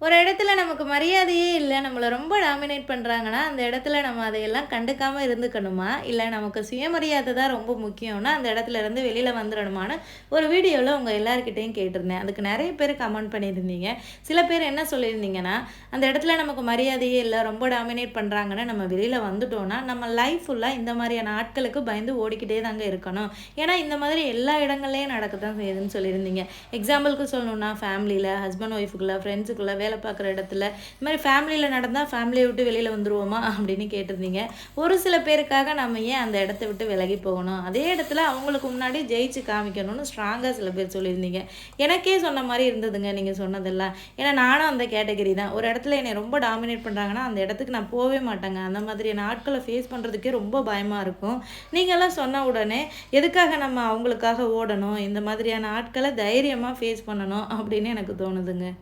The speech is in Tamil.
ஒரு இடத்துல நமக்கு மரியாதையே இல்ல, நம்மள ரொம்ப டாமினேட் பண்றாங்கன்னா, அந்த இடத்துல நம்ம அதையெல்லாம் கண்டுக்காம இருந்துக்கணுமா? இல்ல நமக்கு சுயமரியாதை தான் ரொம்ப முக்கியம்னா, அந்த இடத்துல இருந்து வெளில வந்துரணுமான்னு ஒரு வீடியோல உங்க எல்லார்கிட்டயும் கேட்டிருந்தேன். அதுக்கு நெறைய பேர் கமெண்ட் பண்ணியிருந்தீங்க. சில பேர் என்ன சொல்லியிருந்தீங்கன்னா, அந்த இடத்துல நமக்கு மரியாதையே இல்ல, ரொம்ப டாமினேட் பண்றாங்கன்னு நம்ம வெளில வந்துட்டோம்னா, நம்ம லைஃப் ஃபுல்லா இந்த மாரியான ஆட்களுக்கு பயந்து ஓடிக்கிட்டே தாங்க இருக்கணும். ஏன்னா, இந்த மாதிரி எல்லா இடங்கள்லயும் நடக்கத்தான் செய்யுதுன்னு சொல்லியிருந்தீங்க. எக்ஸாம்பிளுக்கு சொல்லணும்னா, ஃபேமிலில, ஹஸ்பண்ட் ஒய்ஃப்குள்ள, ஃப்ரெண்ட்ஸுக்குள்ள, வேலை பார்க்குற இடத்துல, இந்த மாதிரி ஃபேமிலியில நடந்தா ஃபேமிலிய விட்டு வெளியில வந்துருவோமா? அப்படின்னு கேட்டிருந்தீங்க. ஒரு சில பேருக்காக நம்ம ஏன் அந்த இடத்த விட்டு விலகி போகணும்? அதே இடத்துல அவங்களுக்கு முன்னாடி ஜெயிச்சு காமிக்கணும்னு ஸ்ட்ராங்கா சில பேர் சொல்லியிருந்தீங்க. எனக்கே சொன்ன மாரி இருந்ததுங்க நீங்க சொன்னதெல்லாம். ஏன்னா நானும் அந்த கேட்டகரி தான். ஒரு இடத்துல என்னைய ரொம்ப டாமினேட் பண்றாங்கன்னா, அந்த இடத்துக்கு நான் போவே மாட்டேங்க. அந்த மாதிரியான ஆட்கள ஃபேஸ் பண்றதுக்கே ரொம்ப பயமா இருக்கும். நீங்கலாம் சொன்ன உடனே, எதுக்காக நம்ம அவங்களுக்காக ஓடணும்? இந்த மாதிரியான ஆட்கள தைரியமா ஃபேஸ் பண்ணணும் அப்படின்னு எனக்கு தோணுதுங்க.